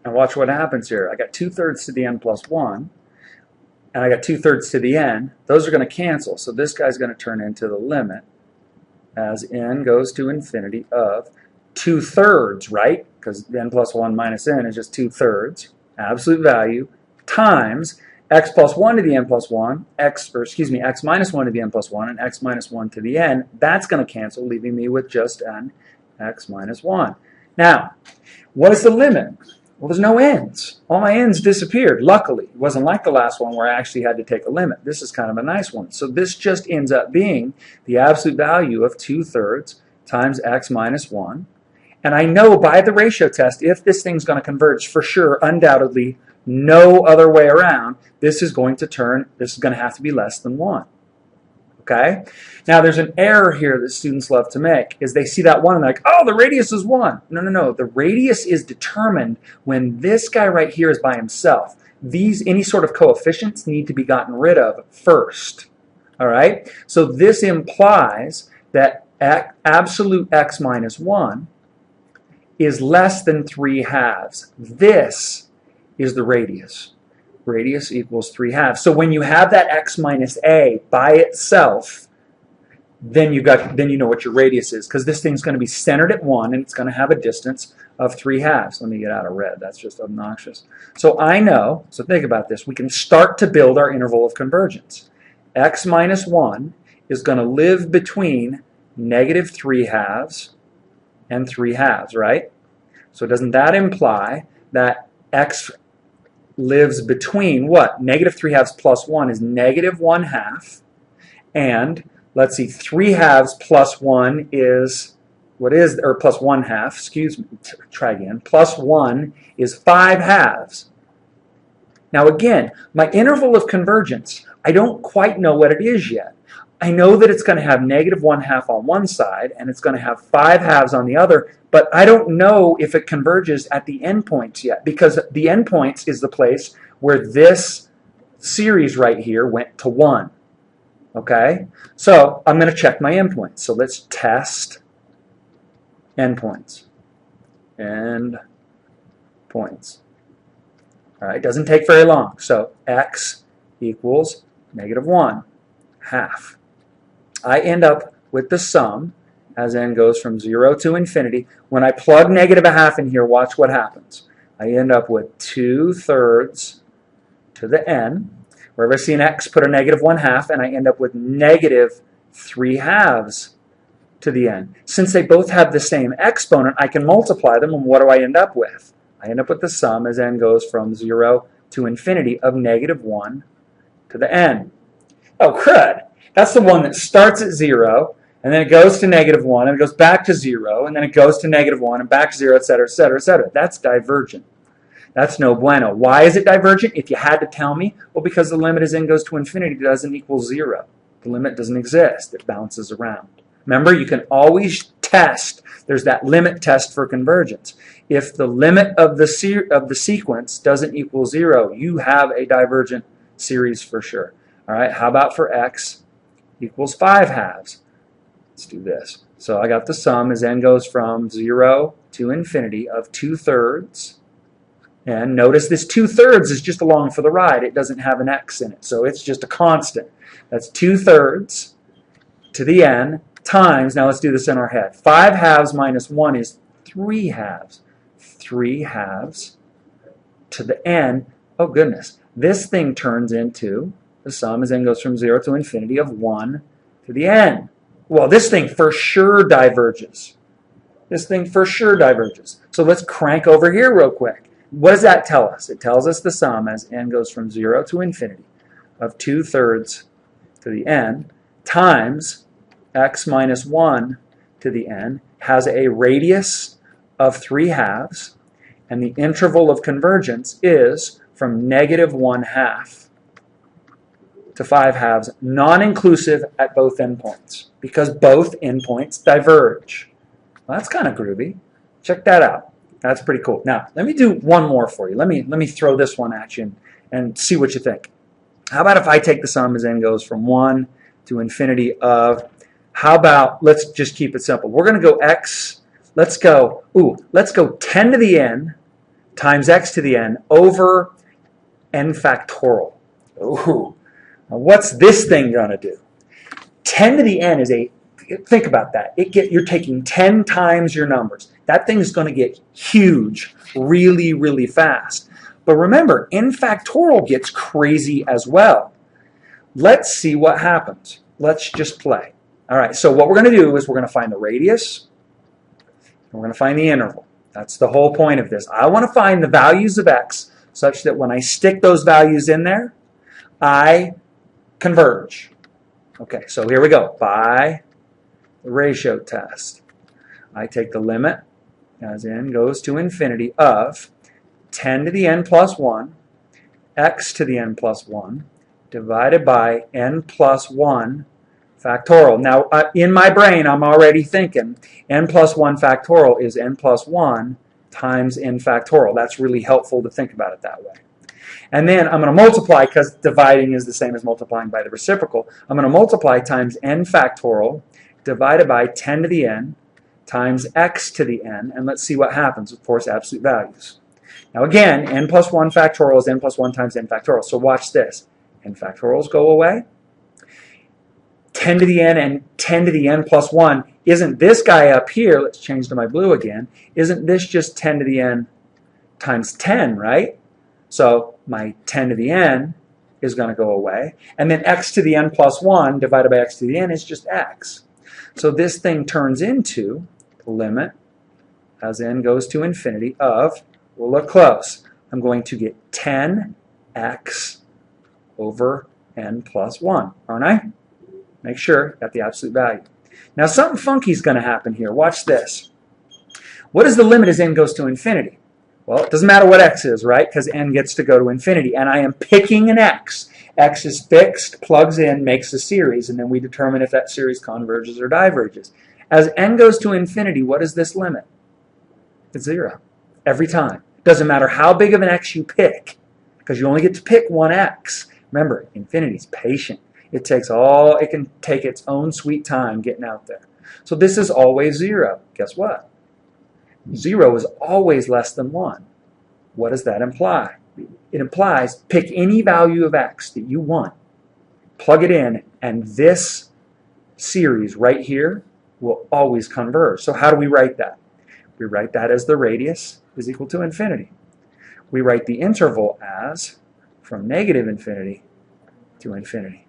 And watch what happens here. I got 2/3 to the n plus 1, and I got 2/3 to the n. Those are going to cancel. So this guy's going to turn into the limit as n goes to infinity of 2/3, right? Because n plus 1 minus n is just 2/3, absolute value, times x plus 1 to the n plus 1, x minus 1 to the n plus 1, and x minus 1 to the n. That's going to cancel, leaving me with just n x minus 1. Now, what is the limit? Well, there's no n's. All my n's disappeared, luckily. It wasn't like the last one where I actually had to take a limit. This is kind of a nice one. So this just ends up being the absolute value of 2/3 times x minus 1. And I know by the ratio test, if this thing's going to converge, for sure, undoubtedly, no other way around, this is going to have to be less than 1. Okay? Now, there's an error here that students love to make, is they see that 1 and they're like, oh, the radius is 1. No, no, no. The radius is determined when this guy right here is by himself. Any sort of coefficients need to be gotten rid of first. All right? So this implies that absolute x minus 1 is less than 3/2. This is the radius. Radius equals 3/2. So when you have that x minus a by itself, then you know what your radius is, because this thing's going to be centered at 1 and it's going to have a distance of 3/2. Let me get out of red. That's just obnoxious. So I know, so think about this. We can start to build our interval of convergence. X minus 1 is going to live between negative 3/2 and 3/2, right? So doesn't that imply that x lives between what? Negative 3/2 plus 1 is negative 1/2. And let's see, 3/2 plus 1 is, plus 1/2, excuse me, try again. Plus 1 is 5/2. Now again, my interval of convergence, I don't quite know what it is yet. I know that it's going to have negative 1/2 on one side and it's going to have 5/2 on the other, but I don't know if it converges at the endpoints yet, because the endpoints is the place where this series right here went to 1. Okay? So I'm going to check my endpoints. So let's test endpoints. Endpoints. All right, it doesn't take very long. So x equals negative 1/2. I end up with the sum as n goes from 0 to infinity. When I plug negative 1/2 in here, watch what happens. I end up with 2/3 to the n. Wherever I see an x, put a negative 1/2, and I end up with negative 3/2 to the n. Since they both have the same exponent, I can multiply them, and what do I end up with? I end up with the sum as n goes from 0 to infinity of negative 1 to the n. Oh, crud! That's the one that starts at 0, and then it goes to negative 1, and it goes back to 0, and then it goes to negative 1, and back to 0, etc., etc., etc. That's divergent. That's no bueno. Why is it divergent? If you had to tell me, well, because the limit as n goes to infinity doesn't equal 0. The limit doesn't exist. It bounces around. Remember, you can always test. There's that limit test for convergence. If the limit of the sequence doesn't equal 0, you have a divergent series for sure. All right, how about for x equals 5/2? Let's do this. So I got the sum as n goes from 0 to infinity of 2/3. And notice this 2/3 is just along for the ride. It doesn't have an x in it, so it's just a constant. That's 2/3 to the n times, now let's do this in our head. 5/2 minus 1 is 3/2. 3/2 to the n. Oh goodness. This thing turns into the sum as n goes from 0 to infinity of 1 to the n. Well, this thing for sure diverges. This thing for sure diverges. So let's crank over here real quick. What does that tell us? It tells us the sum as n goes from 0 to infinity of 2/3 to the n times x minus 1 to the n has a radius of 3/2, and the interval of convergence is from negative 1/2 to 5/2, non-inclusive at both endpoints, because both endpoints diverge. Well, that's kind of groovy. Check that out. That's pretty cool. Now, let me do one more for you. Let me throw this one at you and see what you think. How about if I take the sum as n goes from 1 to infinity of, how about, let's just keep it simple. We're going to go x, let's go 10 to the n times x to the n over n factorial. Ooh. Now what's this thing going to do? 10 to the n is think about that. You're taking 10 times your numbers. That thing is going to get huge really, really fast. But remember, n factorial gets crazy as well. Let's see what happens. Let's just play. All right, so what we're going to do is we're going to find the radius, and we're going to find the interval. That's the whole point of this. I want to find the values of x such that when I stick those values in there, I converge. Okay, so here we go. By the ratio test, I take the limit as n goes to infinity of 10 to the n plus 1, x to the n plus 1, divided by n plus 1 factorial. Now, in my brain, I'm already thinking n plus 1 factorial is n plus 1 times n factorial. That's really helpful to think about it that way. And then I'm going to multiply, because dividing is the same as multiplying by the reciprocal. I'm going to multiply times n factorial divided by 10 to the n times x to the n, and let's see what happens. Of course, absolute values. Now again, n plus 1 factorial is n plus 1 times n factorial. So watch this. N factorials go away. 10 to the n and 10 to the n plus 1. Isn't this guy up here, let's change to my blue again, isn't this just 10 to the n times 10, right? So my 10 to the n is going to go away. And then x to the n plus 1 divided by x to the n is just x. So this thing turns into the limit as n goes to infinity of, we'll look close, I'm going to get 10x over n plus 1, aren't I? Make sure got the absolute value. Now something funky is going to happen here. Watch this. What is the limit as n goes to infinity? Well, it doesn't matter what x is, right? Because n gets to go to infinity. And I am picking an x. X is fixed, plugs in, makes a series, and then we determine if that series converges or diverges. As n goes to infinity, what is this limit? It's 0. Every time. Doesn't matter how big of an x you pick, because you only get to pick one x. Remember, infinity is patient. It can take its own sweet time getting out there. So this is always 0. Guess what? 0 is always less than 1. What does that imply? It implies pick any value of x that you want, plug it in, and this series right here will always converge. So how do we write that? We write that as the radius is equal to infinity. We write the interval as from negative infinity to infinity.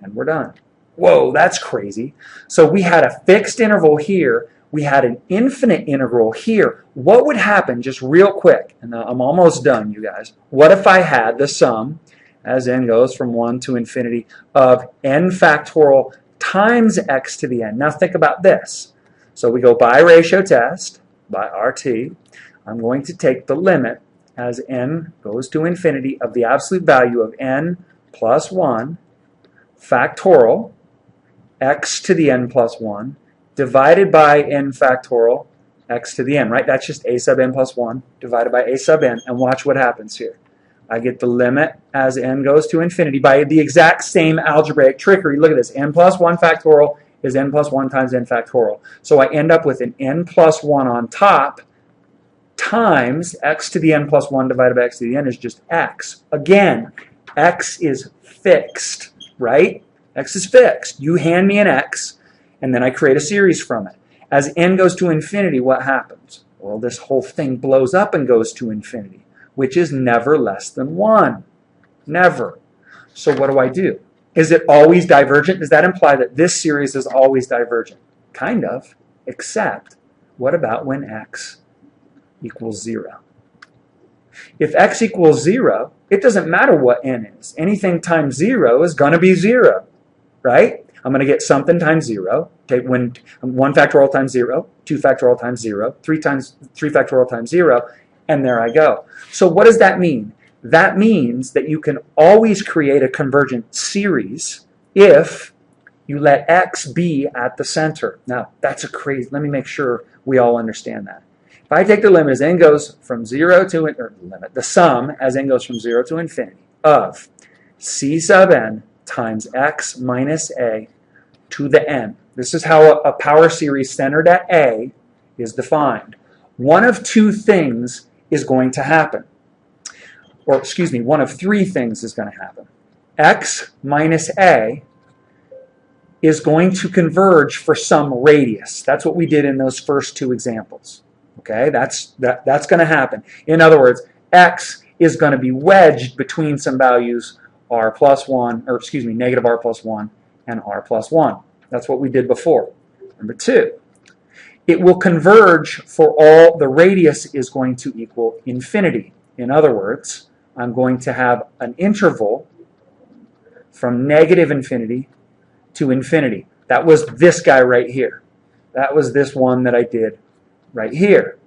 And we're done. Whoa, that's crazy. So we had a fixed interval here. We had an infinite integral here. What would happen, just real quick, and I'm almost done, you guys. What if I had the sum, as n goes from 1 to infinity, of n factorial times x to the n? Now think about this. So we go by ratio test, by RT. I'm going to take the limit as n goes to infinity of the absolute value of n plus 1 factorial x to the n plus 1 divided by n factorial x to the n, right? That's just a sub n plus 1 divided by a sub n, and watch what happens here. I get the limit as n goes to infinity by the exact same algebraic trickery. Look at this. N plus 1 factorial is n plus 1 times n factorial. So I end up with an n plus 1 on top times x to the n plus 1 divided by x to the n is just x. Again, x is fixed, right? X is fixed. You hand me an x, and then I create a series from it. As n goes to infinity, what happens? Well, this whole thing blows up and goes to infinity, which is never less than 1. Never. So what do? Is it always divergent? Does that imply that this series is always divergent? Kind of, except what about when x equals 0? If x equals 0, it doesn't matter what n is. Anything times 0 is going to be 0, right? I'm going to get something times 0. Take 1 factorial times 0, 2 factorial times 0, 3 factorial times 0, and there I go. So what does that mean? That means that you can always create a convergent series if you let x be at the center. Now, that's a crazy, let me make sure we all understand that. If I take the limit as n goes from 0 to, or limit, the sum as n goes from 0 to infinity of c sub n times x minus a to the n. This is how a power series centered at a is defined. One of two things is going to happen. Or, excuse me, one of three things is going to happen. X minus A is going to converge for some radius. That's what we did in those first two examples. Okay, that's going to happen. In other words, X is going to be wedged between some values r plus 1, or excuse me, negative r plus 1 and r plus 1. That's what we did before. Number two, it will converge for all the radius is going to equal infinity. In other words, I'm going to have an interval from negative infinity to infinity. That was this guy right here. That was this one that I did right here.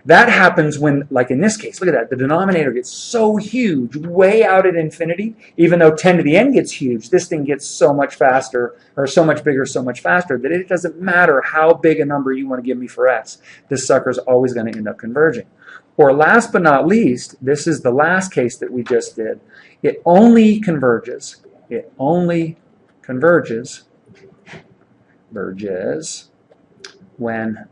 That happens when, like in this case, look at that, the denominator gets so huge, way out at infinity, even though 10 to the n gets huge, this thing gets so much faster, or so much bigger, so much faster, that it doesn't matter how big a number you want to give me for x. This sucker's always going to end up converging. Or last but not least, this is the last case that we just did, it only converges when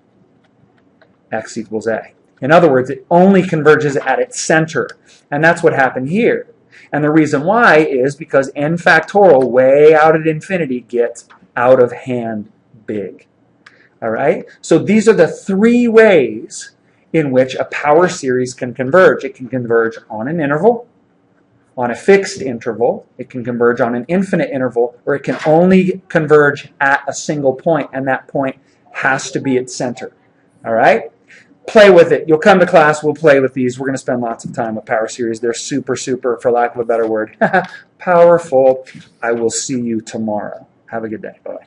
x equals a. In other words, it only converges at its center. And that's what happened here. And the reason why is because n factorial, way out at infinity, gets out of hand big. All right? So these are the three ways in which a power series can converge. It can converge on an interval, on a fixed interval, it can converge on an infinite interval, or it can only converge at a single point, and that point has to be its center. All right? Play with it. You'll come to class, we'll play with these. We're going to spend lots of time with power series. They're super, super, for lack of a better word, powerful. I will see you tomorrow. Have a good day. Bye-bye.